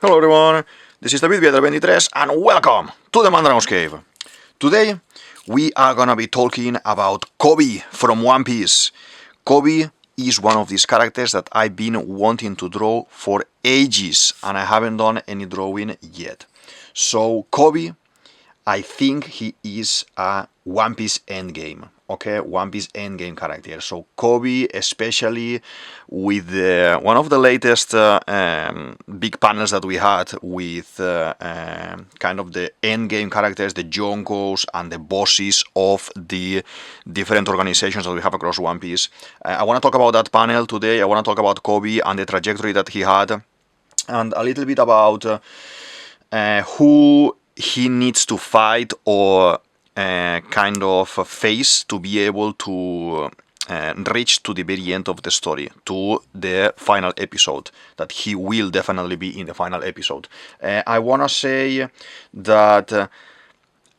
Hello everyone, this is DavidViadel23 and welcome to the Marines Cave. Today we are gonna be talking about Koby from One Piece. Koby is one of these characters that I've been wanting to draw for ages and I haven't done any drawing yet. So Koby, I think he is a One Piece endgame, okay? One Piece endgame character. So Koby, especially with one of the latest big panels that we had with kind of the endgame characters, the Jonkos and the bosses of the different organizations that we have across One Piece. I want to talk about that panel today. I want to talk about Koby and the trajectory that he had, and a little bit about who he needs to fight or kind of face to be able to reach to the very end of the story, to the final episode, that he will definitely be in the final episode. I want to say that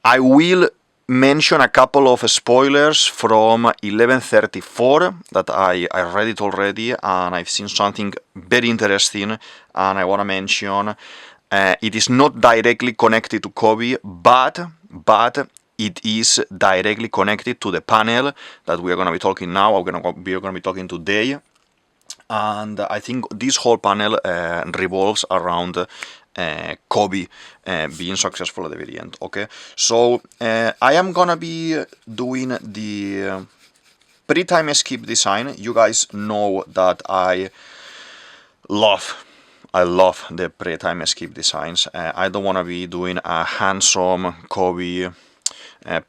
I will mention a couple of spoilers from 1134 that I read it already and I've seen something very interesting and I want to mention. It is not directly connected to Koby, but it is directly connected to the panel that we are going to be talking now. We're going to be talking today, and I think this whole panel revolves around Koby being successful at the very end. Okay, so I am gonna be doing the pre-time skip design. You guys know that I love the pre-time skip designs. I don't want to be doing a handsome Koby,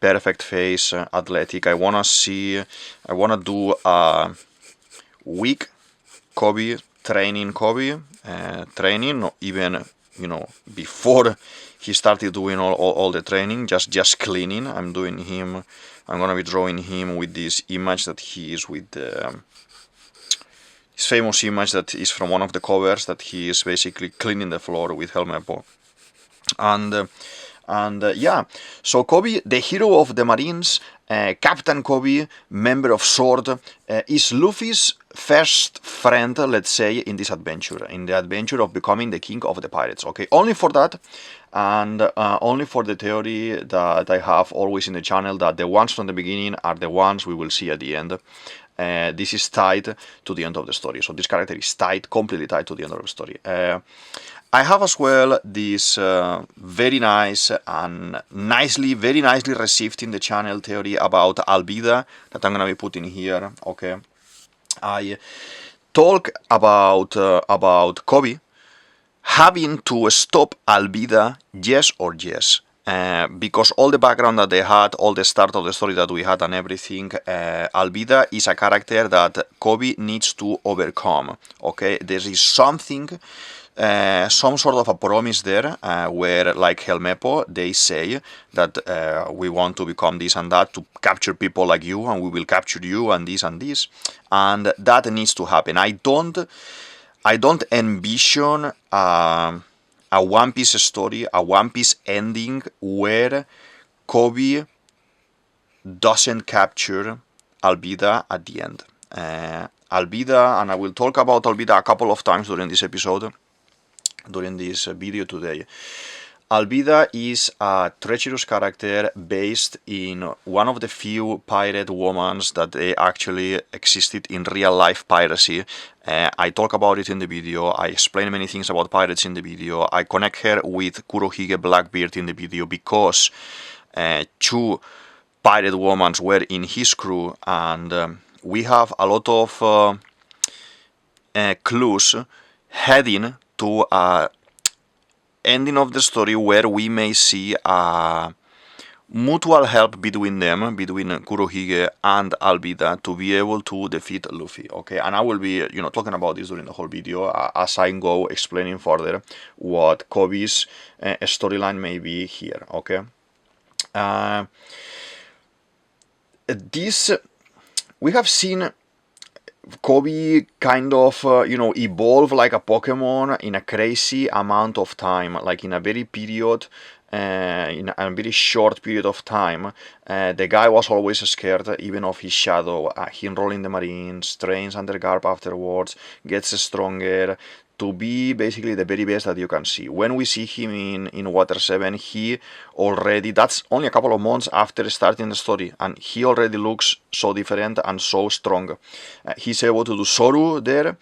perfect face, athletic. I want to do a weak Koby, training Koby, not even, before he started doing all the training, just cleaning. I'm going to be drawing him with this image that he is with his famous image that is from one of the covers, that he is basically cleaning the floor with Koby-Meppo. And yeah, so Koby, the hero of the Marines, Captain Koby, member of SWORD, is Luffy's first friend, let's say, in this adventure, in the adventure of becoming the king of the pirates. Okay, only for that, and only for the theory that I have always in the channel, that the ones from the beginning are the ones we will see at the end. This is tied to the end of the story. So this character is completely tied to the end of the story. I have as well this very nice and very nicely received in the channel theory about Alvida that I'm gonna be putting here. Okay, I talk about Koby having to stop Alvida, yes or yes. Because all the background that they had, all the start of the story that we had and everything, Alvida is a character that Koby needs to overcome. Okay, there is something, some sort of a promise there, where, like Koby-Meppo, they say that we want to become this and that, to capture people like you, and we will capture you, and this, and that needs to happen. I don't envision a One Piece story, a One Piece ending where Koby doesn't capture Alvida at the end. Alvida, and I will talk about Alvida a couple of times during this episode, during this video today. Alvida is a treacherous character based in one of the few pirate women that they actually existed in real life piracy. I talk about it in the video, I explain many things about pirates in the video, I connect her with Kurohige Blackbeard in the video because two pirate women were in his crew, and we have a lot of clues heading to a ending of the story where we may see a mutual help between them, between Kurohige and Alvida, to be able to defeat Luffy. Okay, and I will be, talking about this during the whole video as I go explaining further what Koby's storyline may be here. Okay, we have seen Koby kind of, evolve like a Pokemon in a crazy amount of time, like in a very very short period of time. The guy was always scared, even of his shadow. He enrolled in the Marines, trains under Garp afterwards, gets stronger, to be basically the very best that you can see. When we see him in Water 7, he already, that's only a couple of months after starting the story, and he already looks so different and so strong. He's able to do Soru there.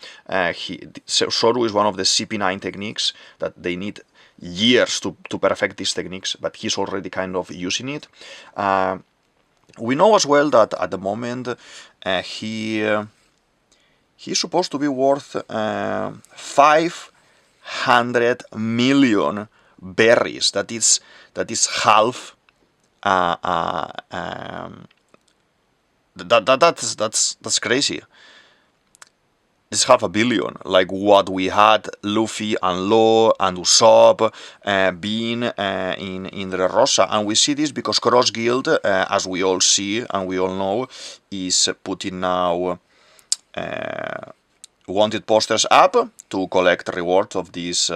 Soru is one of the CP9 techniques that they need years to perfect these techniques, but he's already kind of using it. We know as well that at the moment he's supposed to be worth 500 million berries. That is half. That's crazy. It's half a billion, like what we had Luffy and Law and Usopp being in the Rosa. And we see this because Cross Guild, as we all see and we all know, is putting now wanted posters up to collect rewards of these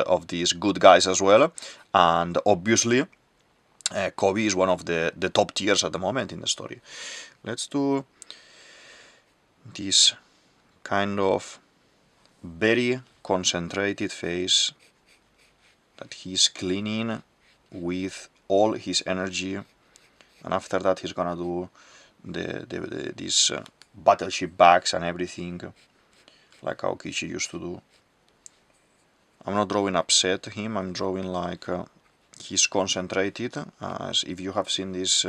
good guys as well. And obviously Koby is one of the top tiers at the moment in the story. Let's do this kind of very concentrated face that he's cleaning with all his energy, and after that he's gonna do these battleship bags and everything like how Kichi used to do. I'm not drawing upset him, I'm drawing like he's concentrated, as if you have seen this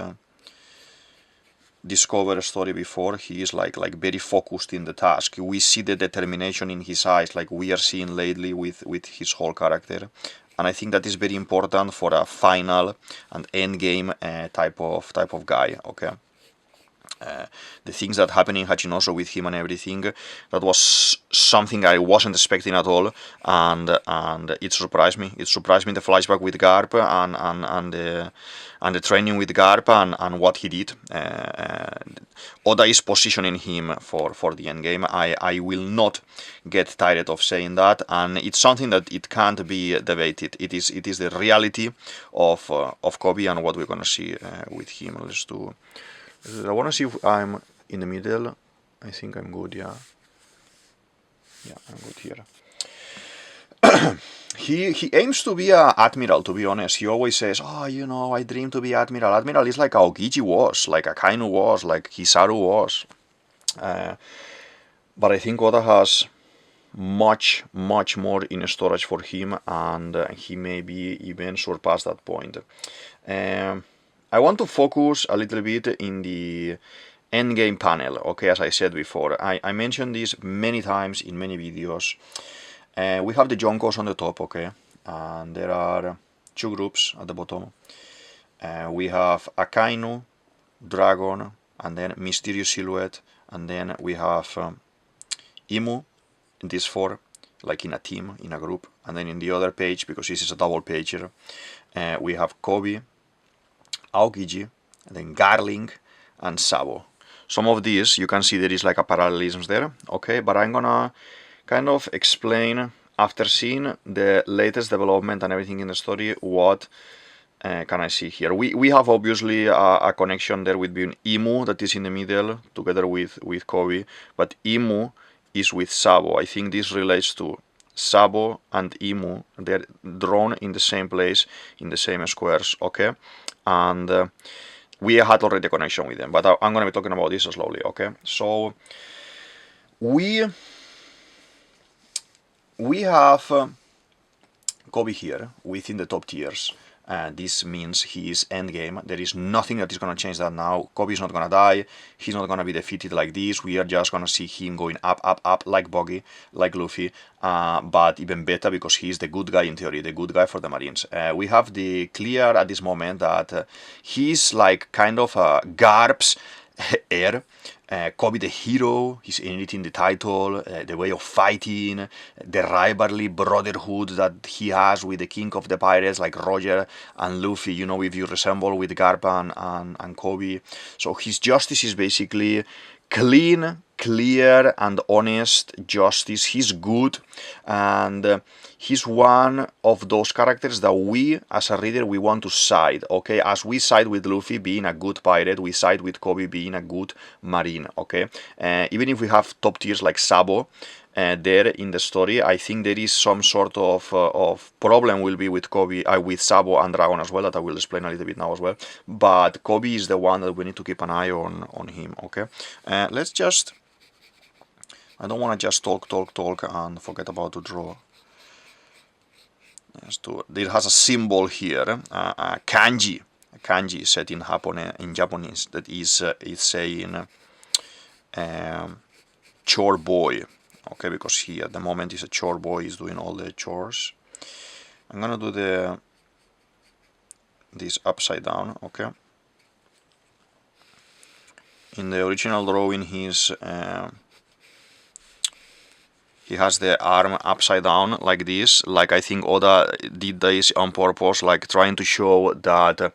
Discover story before, he is like very focused in the task. We see the determination in his eyes, like we are seeing lately with his whole character, and I think that is very important for a final and end game type of guy. Okay. The things that happen in Hachinoso with him and everything, that was something I wasn't expecting at all, and it surprised me. It surprised me, the flashback with Garp and the training with Garp and what he did. Oda is positioning him for the end game. I will not get tired of saying that, and it's something that it can't be debated. It is the reality of Koby and what we're gonna see with him. Let's do. I want to see if I'm in the middle. I think I'm good, yeah. Yeah, I'm good here. He aims to be an admiral, to be honest. He always says, oh, you know, I dream to be admiral. Admiral is like Aokiji was, like Akainu was, like Hisaru was. But I think Oda has much more in storage for him, and he maybe even surpass that point. I want to focus a little bit in the endgame panel, okay, as I said before. I mentioned this many times in many videos. We have the Jonkos on the top, okay, and there are two groups at the bottom. We have Akainu, Dragon, and then Mysterious Silhouette, and then we have Imu, these four, like in a team, in a group, and then in the other page, because this is a double pager, we have Koby, Aokiji, and then Garling, and Sabo. Some of these, you can see there is like a parallelism there, okay, but I'm gonna kind of explain, after seeing the latest development and everything in the story, what can I see here. We have obviously a connection there with being Imu, that is in the middle, together with Koby, but Imu is with Sabo. I think this relates to Sabo and Imu. They're drawn in the same place, in the same squares, okay? And we had already a connection with them, but I'm going to be talking about this slowly, okay? So we have Koby here within the top tiers. This means he is endgame. There is nothing that is going to change that now. Koby is not going to die. He's not going to be defeated like this. We are just going to see him going up, like Buggy, like Luffy, but even better because he's the good guy in theory, the good guy for the Marines. We have the clear at this moment that he's like kind of Garp's heir. Koby the hero, his inherity in the title, the way of fighting, the rivalry, brotherhood that he has with the king of the pirates like Roger and Luffy, you know, if you resemble with Garp and Koby. So his justice is basically clean, clear and honest justice. He's good, and he's one of those characters that we as a reader we want to side, okay? As we side with Luffy being a good pirate, we side with Koby being a good marine, okay? Even if we have top tiers like Sabo, there in the story. I think there is some sort of problem will be with Koby, with Sabo and Dragon as well, that I will explain a little bit now as well. But Koby is the one that we need to keep an eye on him. Okay, let's just. I don't want to just talk and forget about to draw. It has a symbol here, a kanji. A kanji set in Japanese that is it's saying chore boy. Okay, because he at the moment is a chore boy, he's doing all the chores. I'm gonna do this upside down. Okay. In the original drawing, he has the arm upside down like this. Like I think Oda did this on purpose, like trying to show that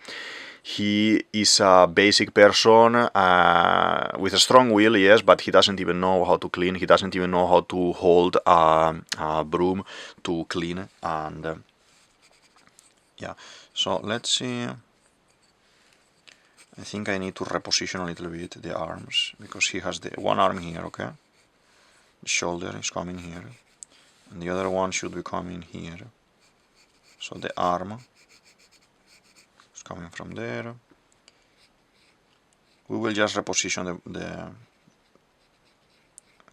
he is a basic person with a strong will, yes, but he doesn't even know how to clean. He doesn't even know how to hold a broom to clean. And yeah, so let's see. I think I need to reposition a little bit the arms, because he has the one arm here, okay? The shoulder is coming here, and the other one should be coming here. So the arm is coming from there. We will just reposition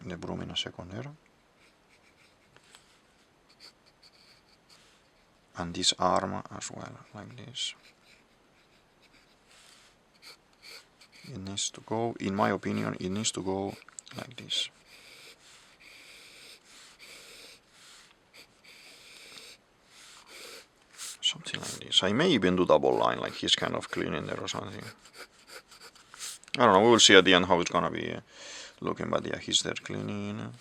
the broom in a second there. And this arm as well, like this. It needs to go, in my opinion, it needs to go like this. Something like this. I may even do double line, like he's kind of cleaning there or something. I don't know, we will see at the end how it's gonna be looking, but yeah, he's there cleaning.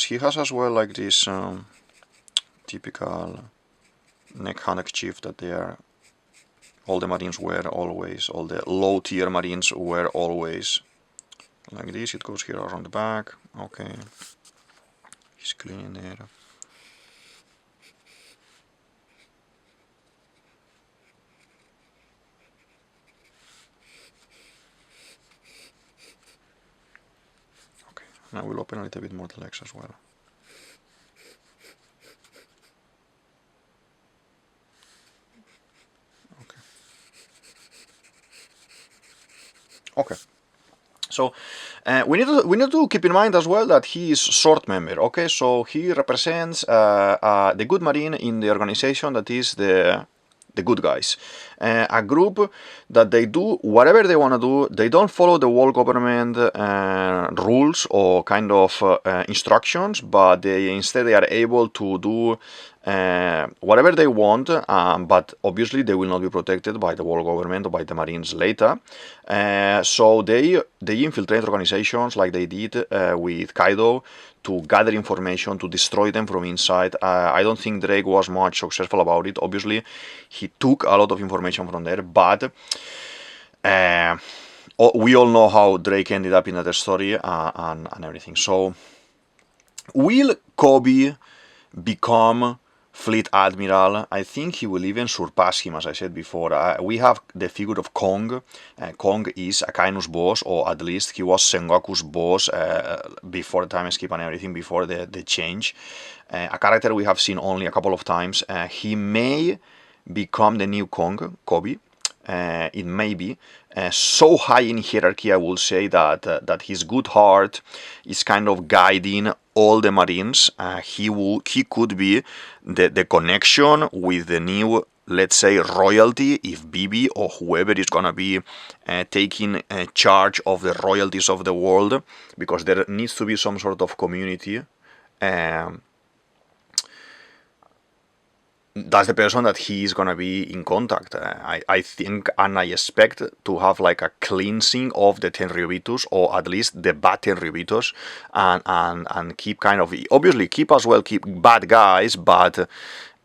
He has as well like this typical neck handkerchief that all the Marines wear always, all the low tier Marines wear always. Like this, it goes here around the back. Okay, he's cleaning there. Okay, now we'll open a little bit more the legs as well. Okay. So we need to keep in mind as well that he is sword member. Okay, so he represents the good Marine in the organization that is the good guys, a group that they do whatever they want to do. They don't follow the world government rules or kind of instructions, but instead they are able to do whatever they want, but obviously they will not be protected by the world government or by the Marines later. So they infiltrate organizations like they did with Kaido to gather information, to destroy them from inside. I don't think Drake was much successful about it. Obviously, he took a lot of information from there, but we all know how Drake ended up in that story and everything. So, will Koby become Fleet Admiral? I think he will even surpass him, as I said before. We have the figure of Kong. Kong is Akainu's boss, or at least he was Sengoku's boss before the time skip and everything, before the change. A character we have seen only a couple of times. He may become the new Kong, Koby. It may be so high in hierarchy, I will say, that his good heart is kind of guiding all the Marines. He could be the connection with the new, let's say, royalty, if Bibi or whoever is gonna be taking charge of the royalties of the world, because there needs to be some sort of community. That's the person that he is gonna be in contact. I think and I expect to have like a cleansing of the Tenryubitos, or at least the bad Tenryubitos, and keep kind of, obviously keep bad guys, but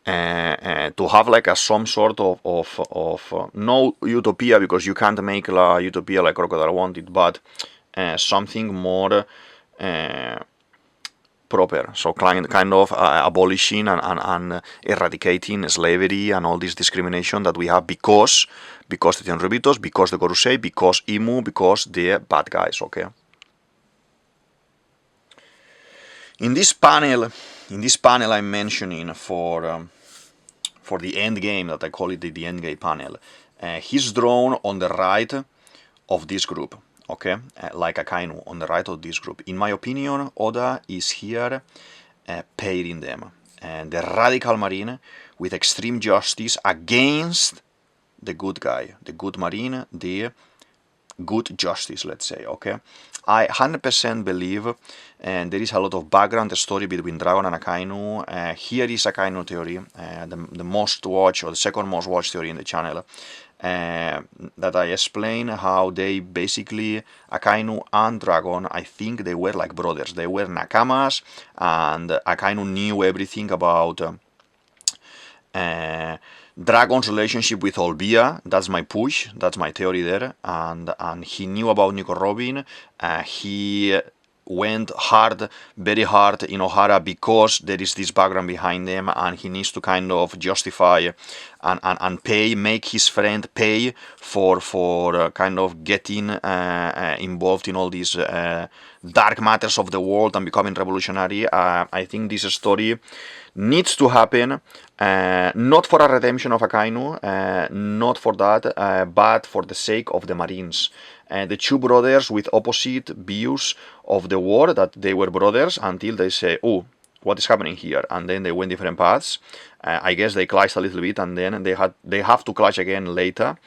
to have like some sort of no utopia, because you can't make a utopia like Crocodile wanted, but something more proper, so kind of abolishing and eradicating slavery and all this discrimination that we have because the Tenryubitos, because the Gorosei, because Imu, because the bad guys, okay? In this panel I'm mentioning for the end game, that I call it the end game panel, he's drawn on the right of this group, okay, like Akainu on the right of this group. In my opinion, Oda is here pairing them, and the radical Marine with extreme justice against the good guy, the good Marine, the good justice, let's say, okay? I 100% believe, and there is a lot of background story between Dragon and Akainu. Here is Akainu theory, the most watched or the second most watched theory in the channel, that I explain how they basically, Akainu and Dragon, I think they were like brothers. They were nakamas, and Akainu knew everything about Dragon's relationship with Olbia. That's my push, that's my theory there, and he knew about Nico Robin. He went hard, very hard in Ohara because there is this background behind them, and he needs to kind of justify and pay, make his friend pay for kind of getting involved in all these dark matters of the world and becoming revolutionary. I think this story needs to happen, not for a redemption of Akainu, not for that, but for the sake of the Marines. The two brothers with opposite views of the war, that they were brothers until they say, oh, what is happening here? And then they went different paths. I guess they clashed a little bit, and then they have to clash again later.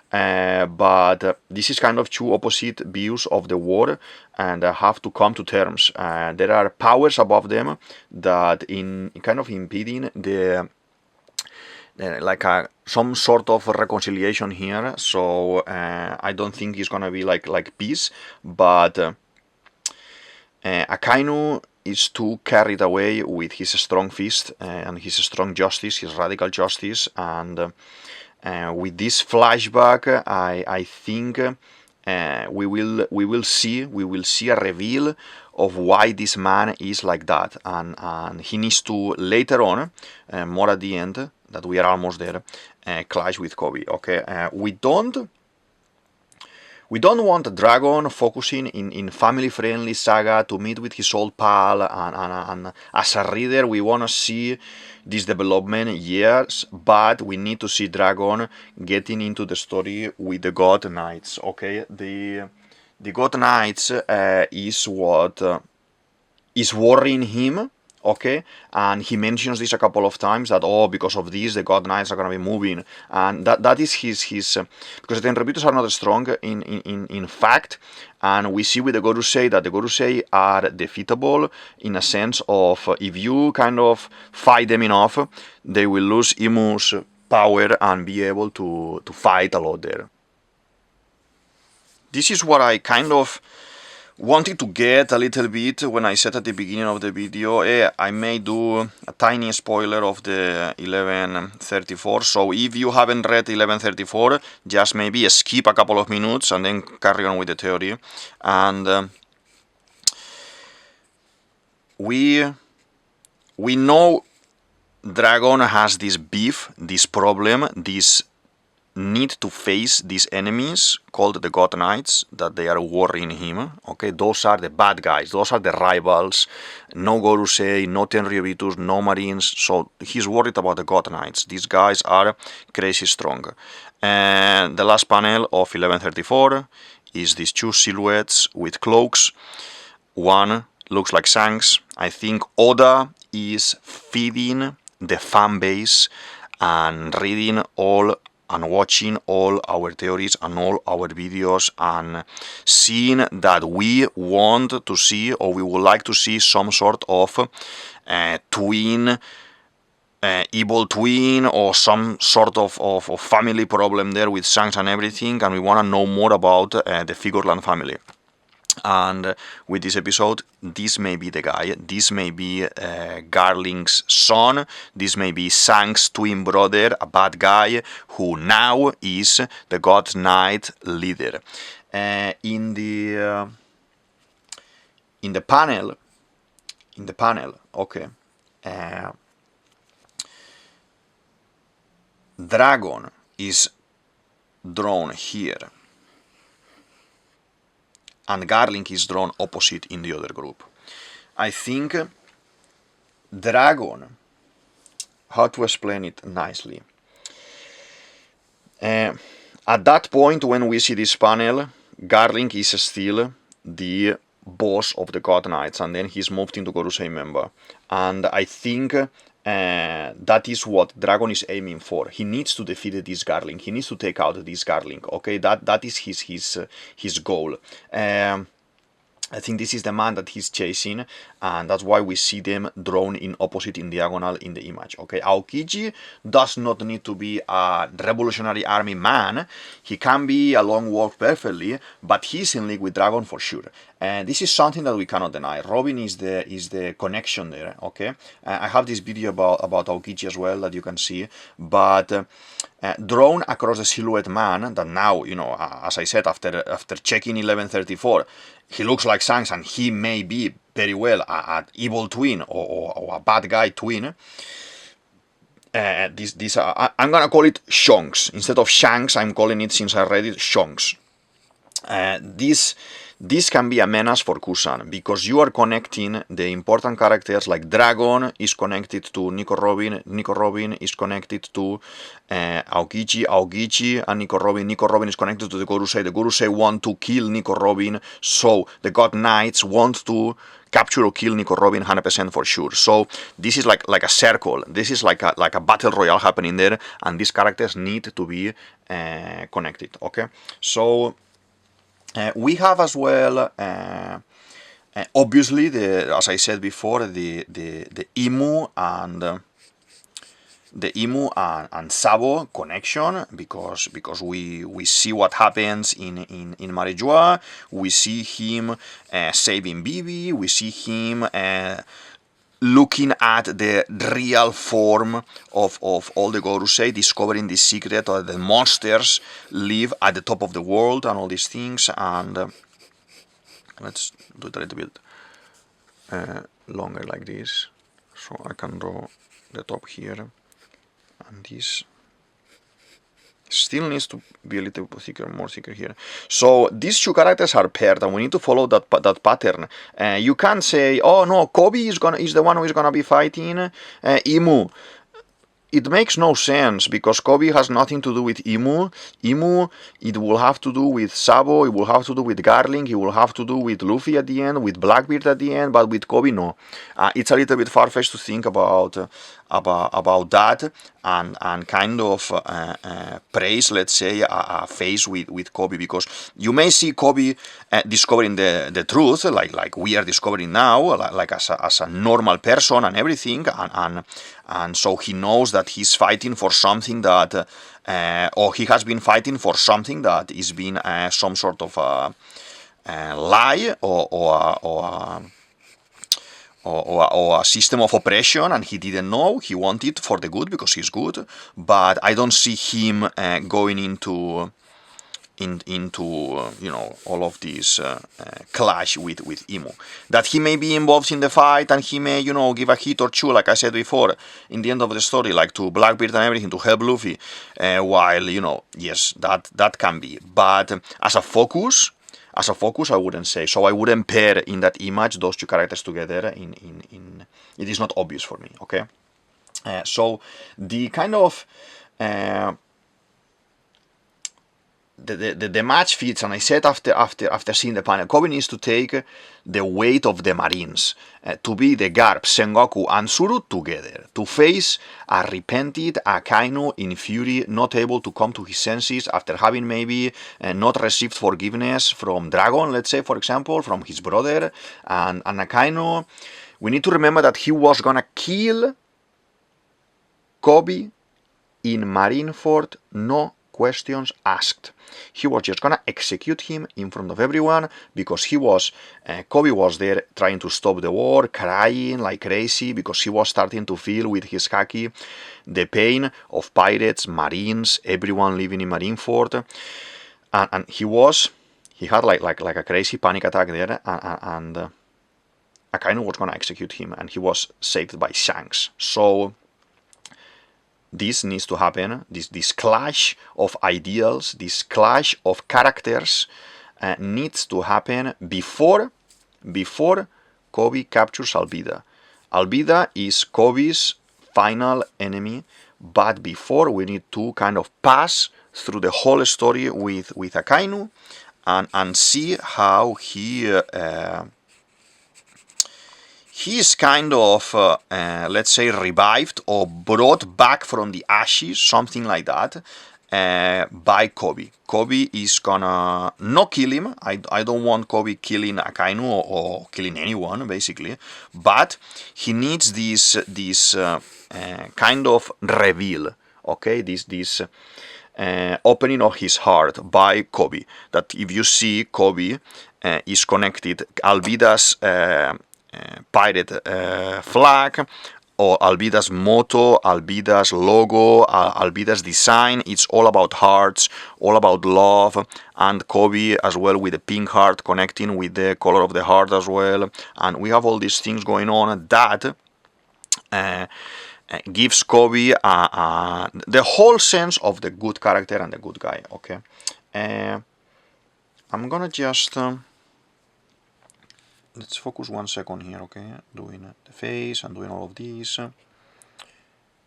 But this is kind of two opposite views of the war, and have to come to terms. There are powers above them that in kind of impeding the like some sort of reconciliation here. So I don't think it's gonna be like peace, but Akainu is too carried away with his strong fist and his strong justice, his radical justice, and with this flashback, I think we will see a reveal of why this man is like that, and he needs to later on, more at the end, that we are almost there, clash with Koby. Okay, we don't want Dragon focusing in family-friendly saga to meet with his old pal, and as a reader we want to see this development, yes, but we need to see Dragon getting into the story with the God Knights, okay? The God Knights is what is worrying him, okay? And he mentions this a couple of times, that, oh, because of this, the God Knights are going to be moving. And that is his because the Tenryubitos are not strong in fact, and we see with the Gorosei that the Gorosei are defeatable in a sense of, if you kind of fight them enough, they will lose Imu's power and be able to fight a lot there. This is what I kind of wanted to get a little bit when I said at the beginning of the video, I may do a tiny spoiler of the 1134, so if you haven't read 1134, just maybe skip a couple of minutes and then carry on with the theory. And we know Dragon has this beef, this problem, this need to face these enemies called the God Knights, that they are worrying him. Okay, those are the bad guys, those are the rivals. No Gorosei, no Tenryubitos, no Marines, so he's worried about the God Knights. These guys are crazy strong. And the last panel of 1134 is these two silhouettes with cloaks. One looks like Shanks. I think Oda is feeding the fan base and reading all and watching all our theories and all our videos, and seeing that we want to see, or we would like to see, some sort of twin, evil twin, or some sort of family problem there with Shanks and everything, and we want to know more about the Figureland family. And with this episode, this may be the guy, this may be Garling's son, this may be Shanks' twin brother, a bad guy who now is the God Knight leader. In the panel, in the panel, okay, Dragon is drawn here, and Garling is drawn opposite in the other group. I think Dragon, how to explain it nicely? At that point, when we see this panel, Garling is still the boss of the God Knights, and then he's moved into Gorusei member. And I think that is what Dragon is aiming for. He needs to defeat this Garling. He needs to take out this Garling. Okay, that is his goal. I think this is the man that he's chasing, and that's why we see them drawn in opposite in diagonal in the image. Okay, Aokiji does not need to be a revolutionary army man. He can be a lone wolf perfectly, but he's in league with Dragon for sure. And this is something that we cannot deny. Robin is the connection there. Okay, I have this video about Aokiji as well that you can see, but drawn across the silhouette man that now, you know, as I said, after checking 1134, he looks like Shanks, and he may be very well an evil twin or a bad guy twin. I'm gonna call it Shonks instead of Shanks. I'm calling it, since I read it, Shonks. This can be a menace for Kusan, because you are connecting the important characters, like Dragon is connected to Nico Robin is connected to Aokiji and Nico Robin is connected to the Gorusei want to kill Nico Robin, so the God Knights want to capture or kill Nico Robin 100% for sure. So this is like a circle. This is like a battle royale happening there, and these characters need to be connected. Okay, so we have as well, obviously, as I said before, the Imu and Sabo connection, because we see what happens in Marejois. We see him saving Bibi. We see him looking at the real form of all the Gorusei, discovering the secret that the monsters live at the top of the world and all these things. And let's do it a little bit longer like this, so I can draw the top here, and this still needs to be a little bit thicker, more thicker here. So these two characters are paired, and we need to follow that pattern. You can't say, oh no, Koby is the one who is gonna be fighting Imu. It makes no sense, because Koby has nothing to do with Imu. It will have to do with Sabo, it will have to do with Garling, it will have to do with Luffy at the end, with Blackbeard at the end, but with Koby, no. It's a little bit far-fetched to think about that, and kind of praise, let's say, a phase with Koby, because you may see Koby discovering the truth, like we are discovering now, like as a normal person and everything, and so he knows that he's fighting for something that, or he has been fighting for something that is being some sort of lie or a system of oppression, and he didn't know. He wanted for the good because he's good, but I don't see him going into you know, all of this clash with Imu. That he may be involved in the fight, and he may, you know, give a hit or two, like I said before, in the end of the story, like to Blackbeard and everything, to help Luffy, while, you know, yes, that can be. But as a focus, I wouldn't say. So I wouldn't pair in that image those two characters together. It is not obvious for me. Okay. So the kind of the match fits, and I said after seeing the panel, Koby needs to take the weight of the Marines to be the Garp, Sengoku, and Tsuru together, to face a repented Akainu in fury, not able to come to his senses after having maybe not received forgiveness from Dragon, let's say, for example, from his brother, and Akainu. We need to remember that he was gonna kill Koby in Marineford, no questions asked. He was just gonna execute him in front of everyone, because Koby was there trying to stop the war, crying like crazy, because he was starting to feel with his haki the pain of pirates, Marines, everyone living in Marineford, and he had like a crazy panic attack there, and Akainu was gonna execute him, and he was saved by Shanks. So this needs to happen. This clash of ideals, this clash of characters needs to happen before Koby captures Albeida. Albeida is Koby's final enemy, but before, we need to kind of pass through the whole story with Akainu and see how he's kind of, let's say, revived or brought back from the ashes, something like that, by Koby. Koby is gonna not kill him. I don't want Koby killing Akainu or killing anyone, basically. But he needs this kind of reveal, okay? This opening of his heart by Koby. That if you see, Koby is connected, Albeida's pirate flag, or Albeida's motto, Albeida's logo, Albeida's design. It's all about hearts, all about love, and Koby as well, with the pink heart connecting with the color of the heart as well. And we have all these things going on that gives Koby the whole sense of the good character and the good guy. Okay, I'm gonna just let's focus 1 second here. Okay, doing the face and doing all of these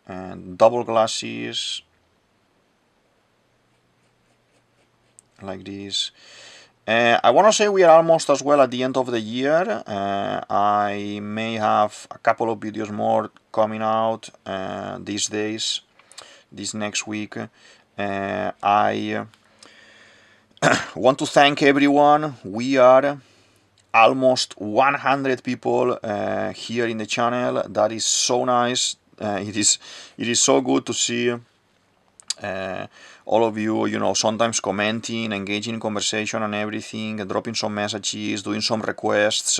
and double glasses like this. I want to say we are almost as well at the end of the year. I may have a couple of videos more coming out these days, this next week. I want to thank everyone. We are almost 100 people here in the channel. That is so nice. It is so good to see all of you, you know, sometimes commenting, engaging in conversation and everything, dropping some messages, doing some requests.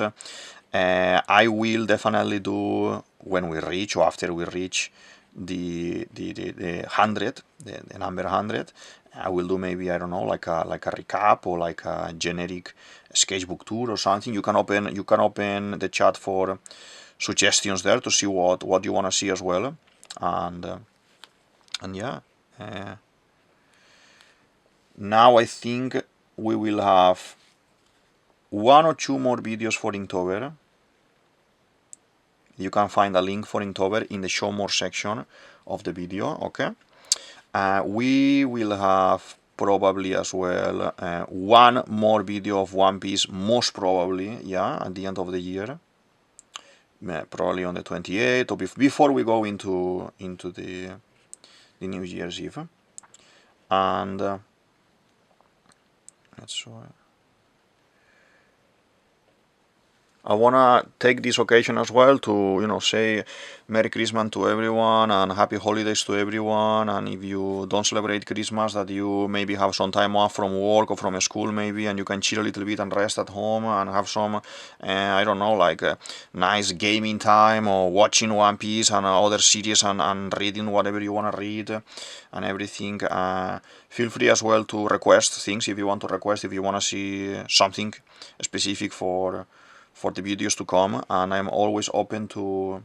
I will definitely do, when we reach, or after we reach the 100, the number 100, I will do maybe, I don't know, like a recap or like a generic sketchbook tour or something. You can open the chat for suggestions there to see what you want to see as well, and yeah. Now I think we will have 1 or 2 more videos for Inktober. You can find a link for Inktober in the show more section of the video. Okay, we will have probably as well 1 more video of One Piece, most probably, yeah, at the end of the year, probably on the 28th, or before we go into the New Year's Eve. And I wanna take this occasion as well to, you know, say Merry Christmas to everyone and Happy Holidays to everyone. And if you don't celebrate Christmas, that you maybe have some time off from work or from school maybe, and you can chill a little bit and rest at home and have some, I don't know, like nice gaming time or watching One Piece and other series and reading whatever you wanna read and everything. Feel free as well to request things if you want to request, if you wanna see something specific for the videos to come, and I'm always open to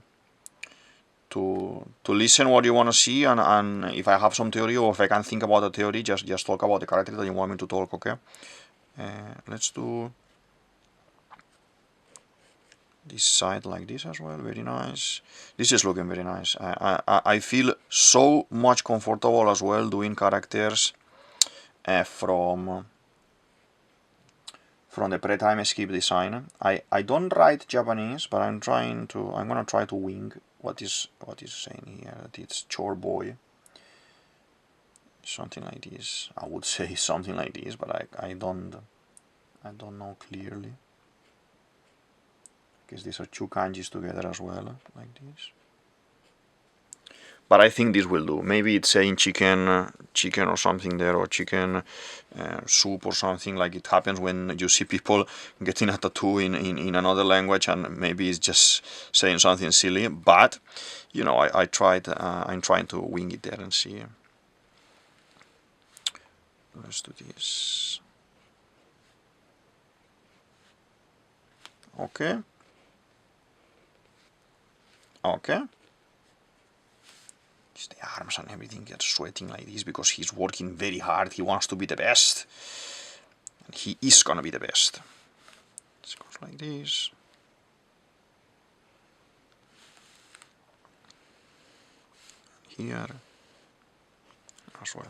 listen what you want to see, and if I have some theory or if I can think about a theory, just talk about the character that you want me to talk. Okay, let's do this side like this as well. Very nice. This is looking very nice. I feel so much comfortable as well doing characters from the pre-time skip design. I don't write Japanese, but I'm gonna try to wing what is saying here. That it's chore boy, something like this. I would say something like this, but I don't know clearly, because these are 2 kanjis together as well, like this. But I think this will do. Maybe it's saying chicken or something there, or chicken soup or something, like it happens when you see people getting a tattoo in another language, and maybe it's just saying something silly. But, you know, I'm trying to wing it there and see. Let's do this. Okay. Okay. Just the arms and everything gets sweating like this because he's working very hard. He wants to be the best. And he is gonna be the best. It goes like this. Here as well.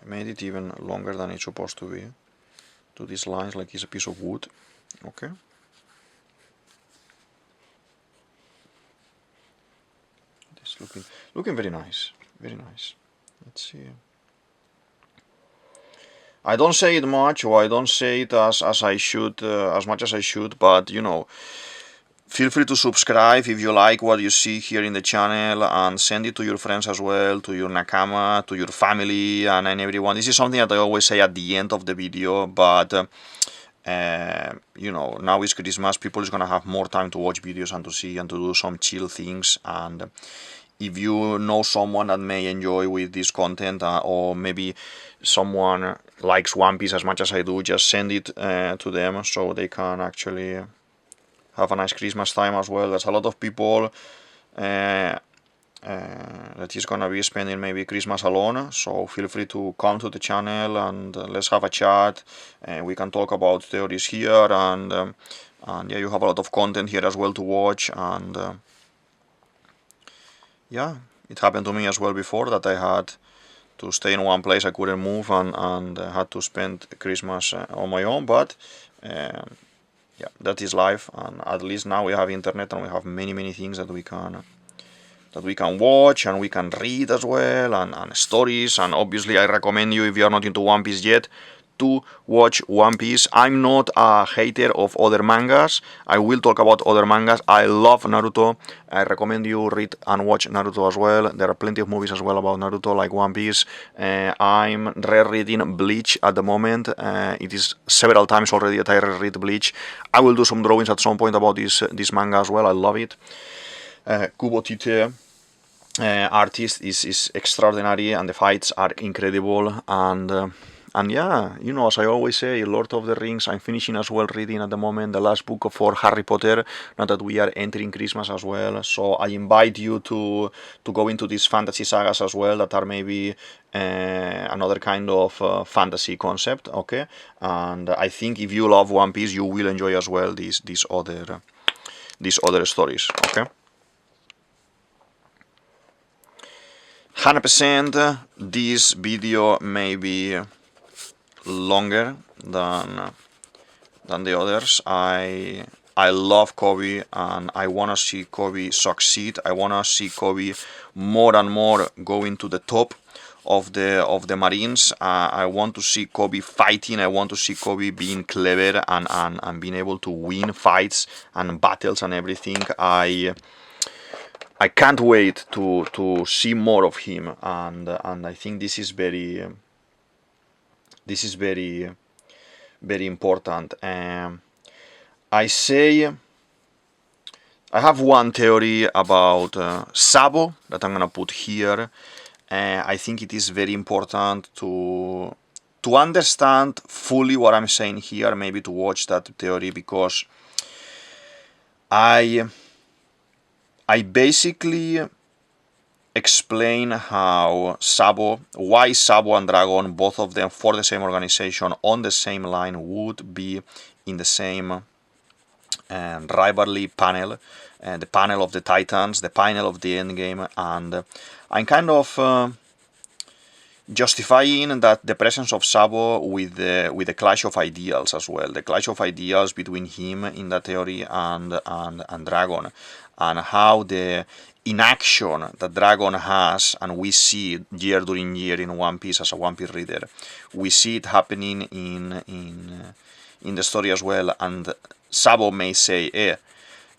I made it even longer than it's supposed to be. To these lines like it's a piece of wood. Okay. It's looking very nice. Very nice. Let's see. I don't say it much, or I don't say it as I should, as much as I should, but you know, feel free to subscribe if you like what you see here in the channel, and send it to your friends as well, to your nakama, to your family, and everyone. This is something that I always say at the end of the video, but you know, now it's Christmas, people is gonna have more time to watch videos and to see and to do some chill things. And if you know someone that may enjoy with this content, or maybe someone likes One Piece as much as I do, just send it to them so they can actually have a nice Christmas time as well. There's a lot of people that is gonna be spending maybe Christmas alone, so feel free to come to the channel and let's have a chat. We can talk about theories here, and yeah, you have a lot of content here as well to watch. And yeah, it happened to me as well before that I had to stay in one place, I couldn't move, and had to spend Christmas on my own, but yeah, that is life. And at least now we have internet and we have many things that we can watch and we can read as well, and stories. And obviously I recommend you, if you are not into One Piece yet, to watch One Piece. I'm not a hater of other mangas. I will talk about other mangas. I love Naruto. I recommend you read and watch Naruto as well. There are plenty of movies as well about Naruto, like One Piece. I'm rereading Bleach at the moment. It is several times already that I reread Bleach. I will do some drawings at some point about this manga as well. I love it. Kubo Tite, artist, is extraordinary, and the fights are incredible. And yeah, you know, as I always say, Lord of the Rings, I'm finishing as well reading at the moment the last book for Harry Potter, now that we are entering Christmas as well. So I invite you to go into these fantasy sagas as well, that are maybe another kind of fantasy concept, okay? And I think if you love One Piece, you will enjoy as well these other stories, okay? 100% this video may be longer than the others. I love Koby, and I wanna see Koby succeed. I wanna see Koby more and more going to the top of the Marines. I want to see Koby fighting. I want to see Koby being clever and being able to win fights and battles and everything. I can't wait to see more of him, and I think this is very important. I have one theory about Sabo that I'm gonna put here. I think it is very important to understand fully what I'm saying here, maybe to watch that theory, because I basically explain why Sabo and Dragon, both of them for the same organization, on the same line, would be in the same rivalry panel, the panel of the Titans, the panel of the Endgame. And I'm kind of justifying that the presence of Sabo with the clash of ideals as well, the clash of ideals between him in that theory and Dragon, and how the inaction that Dragon has, and we see year during year in One Piece as a One Piece reader, we see it happening in the story as well. And Sabo may say,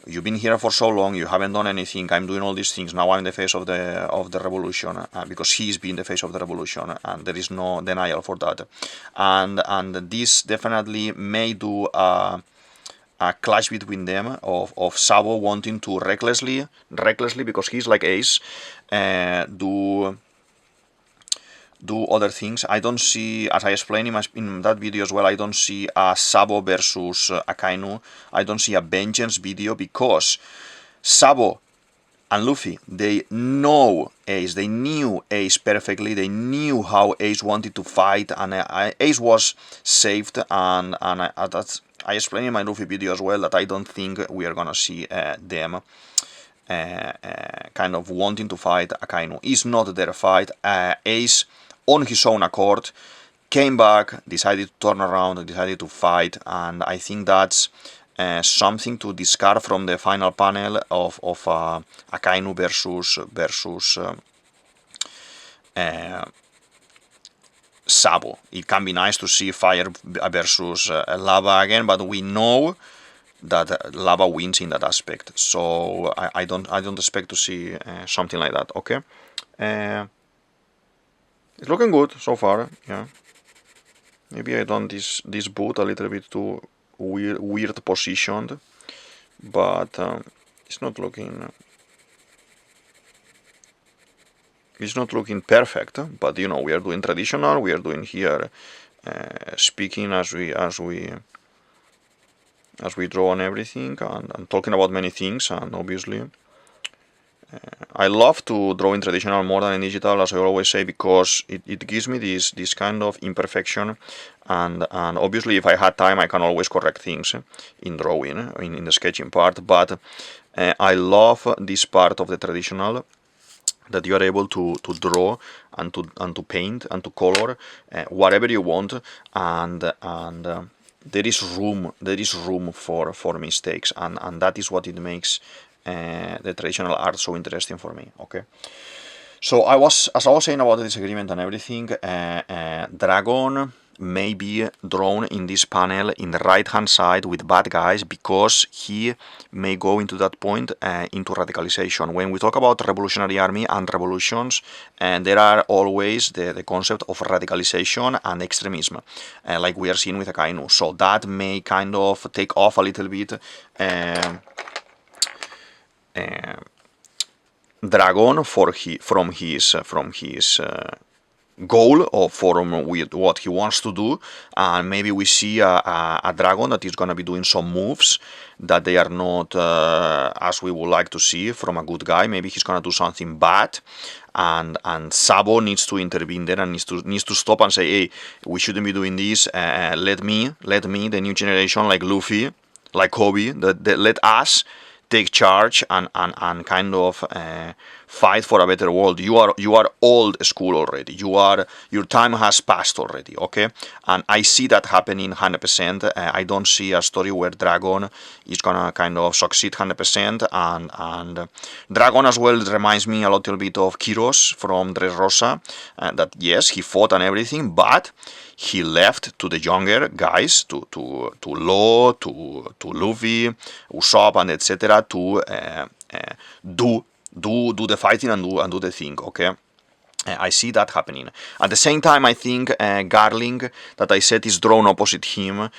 you've been here for so long, you haven't done anything, I'm doing all these things, now I'm the face of the revolution, because he's been the face of the revolution, and there is no denial for that. And this definitely may do a clash between them, of Sabo wanting to recklessly, because he's like Ace, do other things. I don't see, as I explained in that video as well, I don't see a Sabo versus Akainu. I don't see a vengeance video, because Sabo and Luffy, they know Ace, they knew Ace perfectly, they knew how Ace wanted to fight, and Ace was saved, and I explained in my Luffy video as well that I don't think we are gonna see them kind of wanting to fight Akainu. It's not their fight. Ace, on his own accord, came back, decided to turn around, decided to fight, and I think that's something to discard from the final panel of Akainu versus Sabo. It can be nice to see fire versus lava again, but we know that lava wins in that aspect. So I don't expect to see something like that. Okay, it's looking good so far. Yeah, maybe I done this boot a little bit too weird positioned, but it's not looking perfect. But you know, we are doing traditional. We are doing here speaking as we draw on everything, and talking about many things, and obviously I love to draw in traditional more than in digital, as I always say, because it gives me this kind of imperfection, and obviously if I had time I can always correct things in drawing, in the sketching part, but I love this part of the traditional, that you are able to draw and to paint and to color whatever you want, and there is room for mistakes, and that is what it makes the traditional art so interesting for me. Okay, so as I was saying about the disagreement and everything, Dragon may be drawn in this panel in the right hand side with bad guys, because he may go into that point into radicalization. When we talk about revolutionary army and revolutions, there are always the concept of radicalization and extremism, like we are seeing with Akainu. So that may kind of take off a little bit Dragon from his goal, or from with what he wants to do, and maybe we see a Dragon that is gonna be doing some moves that they are not as we would like to see from a good guy. Maybe he's gonna do something bad, and Sabo needs to intervene there, and needs to stop and say, hey, we shouldn't be doing this. Let me, the new generation, like Luffy, like Koby, let us take charge and kind of fight for a better world. You are old school already. Your time has passed already. Okay, and I see that happening 100%. I don't see a story where Dragon is gonna kind of succeed 100%. And Dragon as well reminds me a little bit of Kiros from Dressrosa. That yes, he fought and everything, but he left to the younger guys, to Law, to Luffy, Usopp, and etc. to do the fighting and do the thing. Okay, I see that happening. At the same time, I think Garling, that I said is drawn opposite him,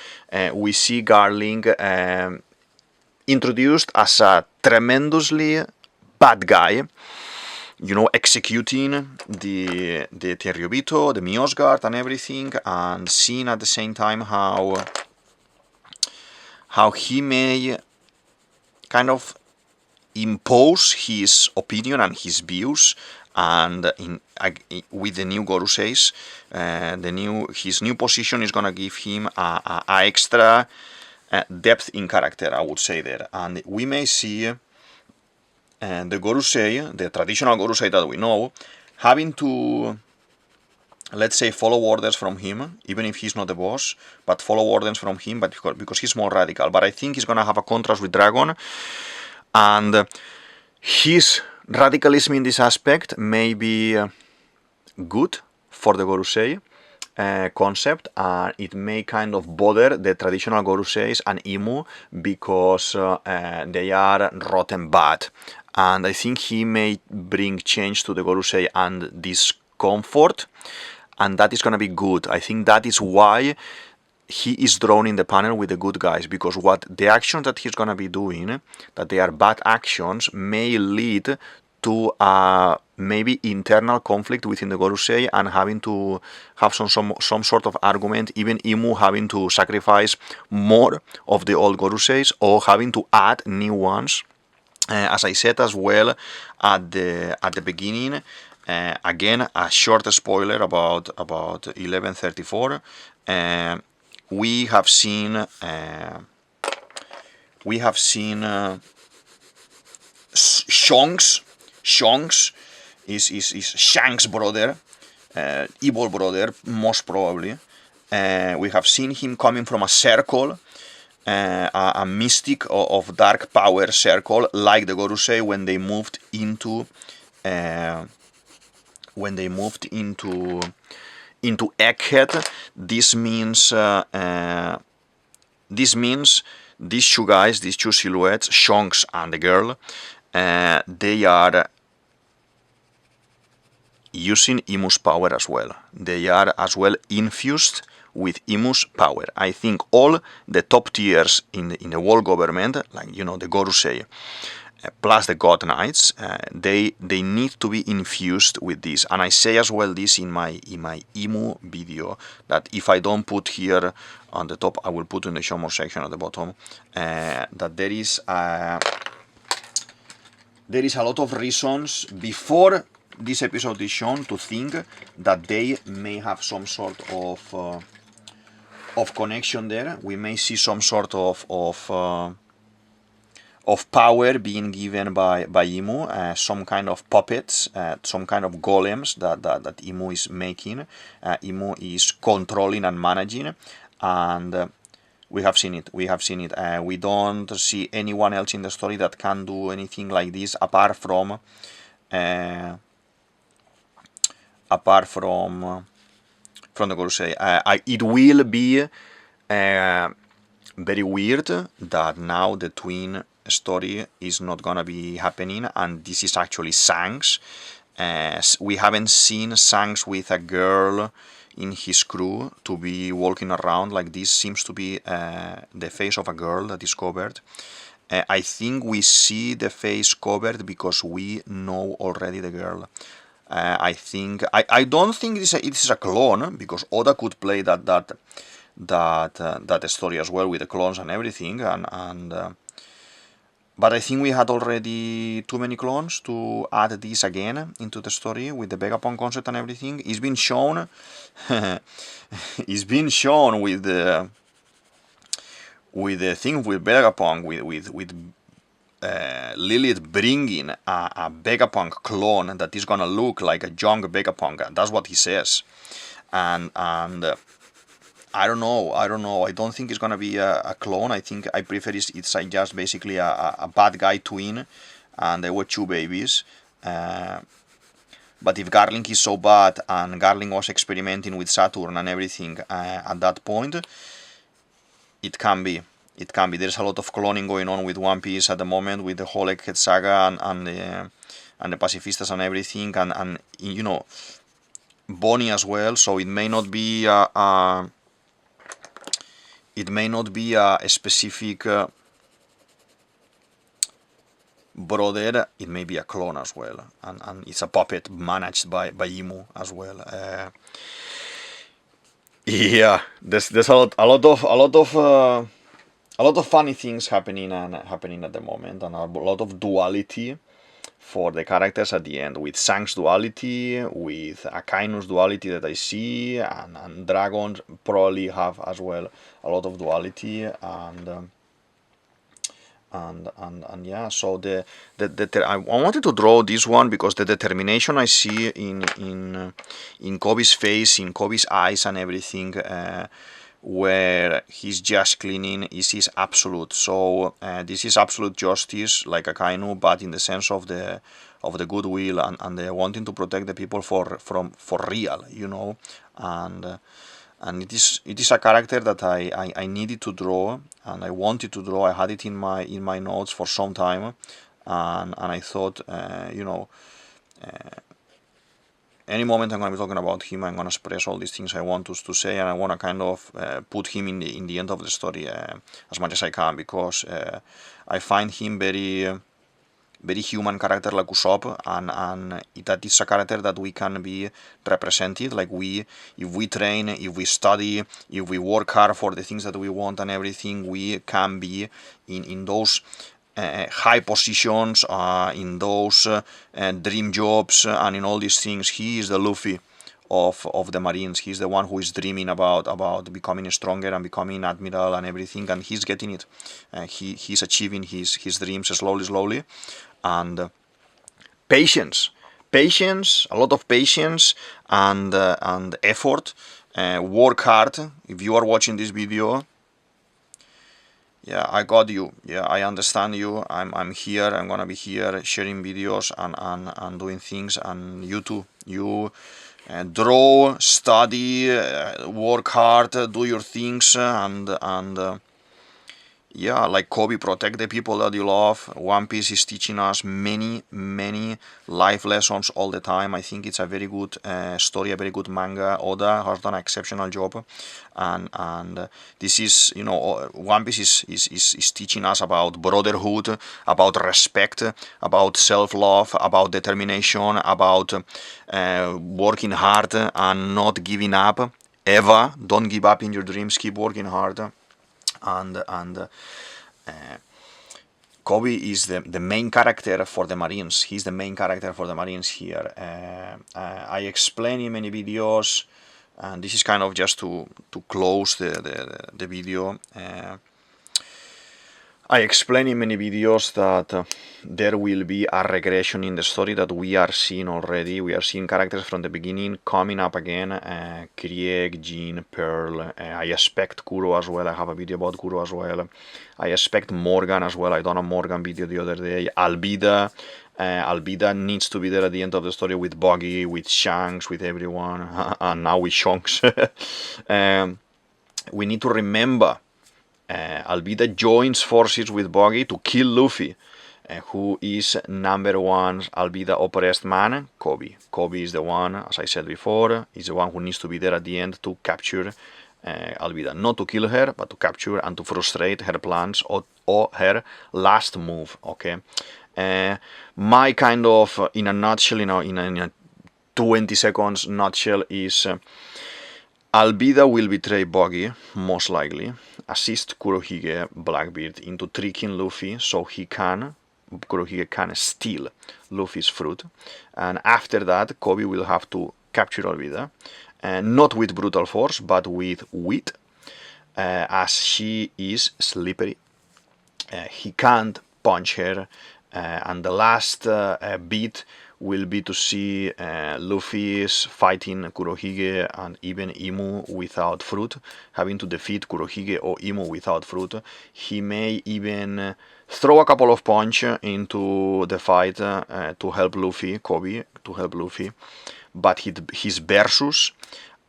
we see Garling introduced as a tremendously bad guy, you know, executing the Tenryubito, the Miosguard and everything, and seeing at the same time how he may kind of impose his opinion and his views, and with the new Goruseis, his new position is gonna give him a extra depth in character, I would say there, and we may see the Gorusei, the traditional Gorusei that we know, having to, let's say, follow orders from him, even if he's not the boss, but follow orders from him, but because he's more radical. But I think he's gonna have a contrast with Dragon, and his radicalism in this aspect may be good for the Gorusei concept, and it may kind of bother the traditional Goruseis and Imu, because they are rotten bad. And I think he may bring change to the Gorusei and discomfort, and that is going to be good. I think that is why he is drawn in the panel with the good guys, because what the actions that he's going to be doing, that they are bad actions, may lead to maybe internal conflict within the Gorusei, and having to have some sort of argument, even Imu having to sacrifice more of the old Goruseis, or having to add new ones As I said as well at the beginning, again a short spoiler about 1134. We have seen Shonks. Shonks is Shanks' brother, evil brother, most probably. We have seen him coming from a circle, a mystic of dark power circle, like the Gorusei when they moved into Egghead. This means these two guys, these two silhouettes, Shonks and the girl, they are using Imu's power as well. They are as well infused with Imu's power. I think all the top tiers in the world government, like the Gorusei, plus the God Knights, they need to be infused with this. And I say as well this in my Imu video, that if I don't put here on the top, I will put in the show more section at the bottom, that there is a lot of reasons before this episode is shown to think that they may have some sort of connection there. We may see some sort of power being given by Imu, some kind of puppets, some kind of golems that Imu is making. Imu is controlling and managing, and we have seen it. We don't see anyone else in the story that can do anything like this apart from the Gorusei. It will be very weird that now the twin story is not gonna be happening, and this is actually Shanks. We haven't seen Shanks with a girl in his crew to be walking around like this. Seems to be the face of a girl that is covered. I think we see the face covered because we know already the girl. I don't think it is a clone, because Oda could play that story as well with the clones and everything, but I think we had already too many clones to add this again into the story with the Vegapunk concept and everything. It's been shown. It's been shown with the thing with Vegapunk, with Lilith bringing a Vegapunk clone that is gonna look like a young Vegapunk. That's what he says, and I don't know. I don't think it's gonna be a clone. I think I prefer it's just basically a bad guy twin, and they were two babies. But if Garling is so bad, and Garling was experimenting with Saturn and everything at that point, it can be. There's a lot of cloning going on with One Piece at the moment, with the whole Egghead saga and the Pacifistas and everything, and Bonnie as well. So it may not be a specific brother. It may be a clone as well, and it's a puppet managed by Imu as well. Yeah, there's a lot of funny things happening at the moment, and a lot of duality for the characters at the end, with Shanks duality, with Akaino's duality that I see, and dragons probably have as well a lot of duality, and yeah. So I wanted to draw this one because the determination I see in Koby's face, in Koby's eyes and everything, where he's just cleaning, is absolute. So this is absolute justice, like Akainu, but in the sense of the goodwill and the wanting to protect the people for real, and it is a character that I needed to draw, and I wanted to draw. I had it in my notes for some time, and I thought, any moment I'm going to be talking about him, I'm going to express all these things I want to say, and I want to kind of put him in the end of the story as much as I can, because I find him very human character like Usopp, and that is a character that we can be represented. Like if we train, if we study, if we work hard for the things that we want and everything, we can be in those high positions in those dream jobs and in all these things. He is the Luffy of the Marines. He's the one who is dreaming about becoming stronger and becoming admiral and everything, and he's getting it. He's achieving his dreams slowly, and patience, a lot of patience and effort. Work hard. If you are watching this video, yeah, I got you. Yeah, I understand you. I'm here. I'm gonna be here sharing videos and doing things. And you too. You draw, study, work hard, do your things, and yeah, like Koby, protect the people that you love. One Piece is teaching us many life lessons all the time. I think it's a very good story, a very good manga. Oda has done an exceptional job, and this is, you know, One Piece is teaching us about brotherhood, about respect, about self-love, about determination, about working hard and not giving up. Ever, don't give up in your dreams. Keep working hard. And Koby is the main character for the Marines. He's the main character for the Marines here. I explain in many videos, and this is kind of just to close the video. I explain in many videos that there will be a regression in the story that we are seeing already. We are seeing characters from the beginning coming up again. Krieg, Jean, Pearl. I expect Kuro as well. I have a video about Kuro as well. I expect Morgan as well. I done a Morgan video the other day. Albeida. Albeida needs to be there at the end of the story with Buggy, with Shanks, with everyone, and now with Shonks. We need to remember Albeida joins forces with Buggy to kill Luffy, who is number one Albeida oppressed man, Koby. Koby is the one, as I said before, is the one who needs to be there at the end to capture Albeida. Not to kill her, but to capture and to frustrate her plans or her last move, okay? My kind of, in a nutshell, in a 20 seconds nutshell is... Albeida will betray Buggy, most likely, assist Kurohige Blackbeard into tricking Luffy so Kurohige can steal Luffy's fruit, and after that Koby will have to capture Albeida, not with brutal force but with wit, as she is slippery. He can't punch her, and the last beat will be to see Luffy's fighting Kurohige and even Imu without fruit, having to defeat Kurohige or Imu without fruit. He may even throw a couple of punches into the fight to help Luffy, Koby, to help Luffy, but his versus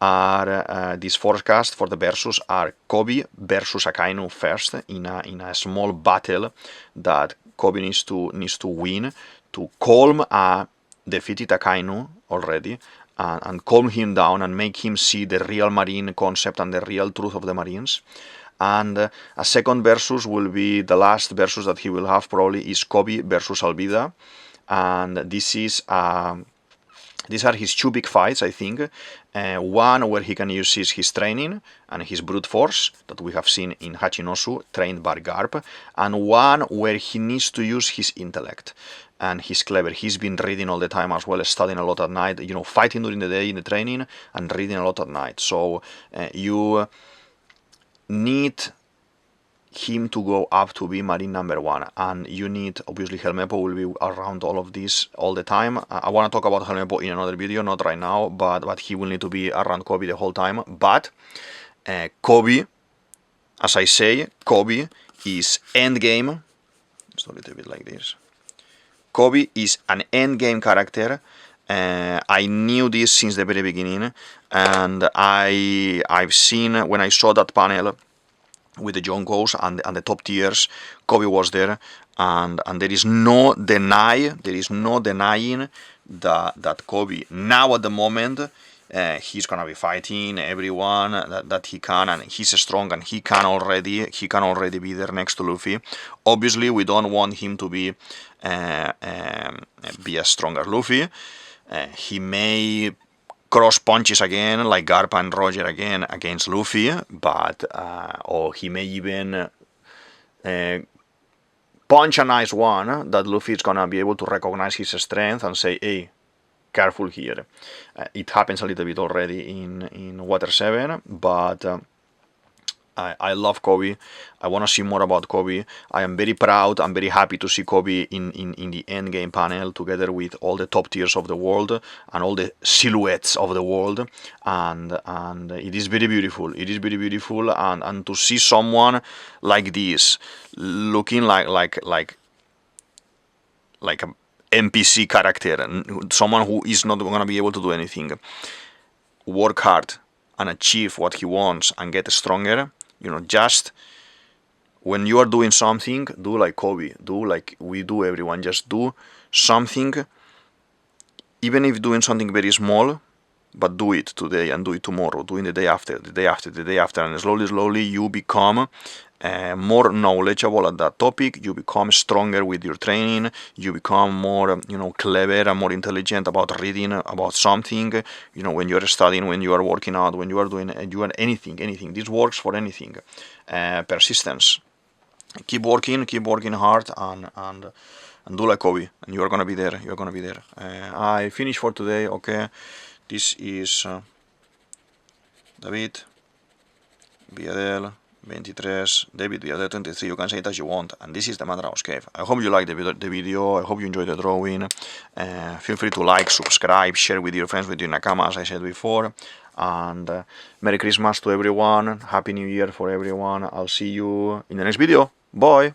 are this forecast for the versus are Koby versus Akainu first in a small battle that Koby needs to win to calm a defeated Akainu already and calm him down and make him see the real Marine concept and the real truth of the Marines. And a second versus will be the last versus that he will have probably is Koby versus Albeida, and these are his two big fights, I think. One where he can use his training and his brute force that we have seen in Hachinosu, trained by Garp, and one where he needs to use his intellect. And he's clever. He's been reading all the time as well, studying a lot at night, you know, fighting during the day in the training and reading a lot at night. So you need him to go up to be Marine number one, and you need, obviously Helmeppo will be around all of this all the time. I want to talk about Helmeppo in another video, not right now, but he will need to be around Koby the whole time. But Koby, as I say, Koby is endgame. It's a little bit like this. Koby is an endgame character. I knew this since the very beginning, and I've seen when I saw that panel with the Jonkos and the top tiers, Koby was there, and there is no denying that Koby now at the moment he's gonna be fighting everyone that he can, and he's strong and he can already be there next to Luffy. Obviously, we don't want him to be a stronger Luffy. He may cross punches again like Garp and Roger again against Luffy, but or he may even punch a nice one, that Luffy is gonna be able to recognize his strength and say, hey, careful here. It happens a little bit already in Water 7, but I love Koby. I want to see more about Koby. I am very proud. I'm very happy to see Koby in the endgame panel together with all the top tiers of the world and all the silhouettes of the world. And it is very beautiful. It is very beautiful. And to see someone like this, looking like a NPC character, someone who is not going to be able to do anything, work hard and achieve what he wants and get stronger. You know, just when you are doing something, do like Koby, do like we do, everyone. Just do something, even if doing something very small, but do it today and do it tomorrow, doing the day after, the day after, the day after, and slowly you become more knowledgeable at that topic. You become stronger with your training. You become more, clever and more intelligent about reading about something. You know, when you are studying, when you are working out, when you are doing anything. This works for anything. Persistence. Keep working hard, and do like Koby, and you are gonna be there. You're gonna be there. I finished for today. Okay, this is DavidViadel23, DavidViadel23, you can say it as you want, and this is the Madhouse Cave. I hope you liked the video, I hope you enjoyed the drawing. Feel free to like, subscribe, share with your friends, with your nakama, as I said before, and Merry Christmas to everyone, Happy New Year for everyone. I'll see you in the next video. Bye!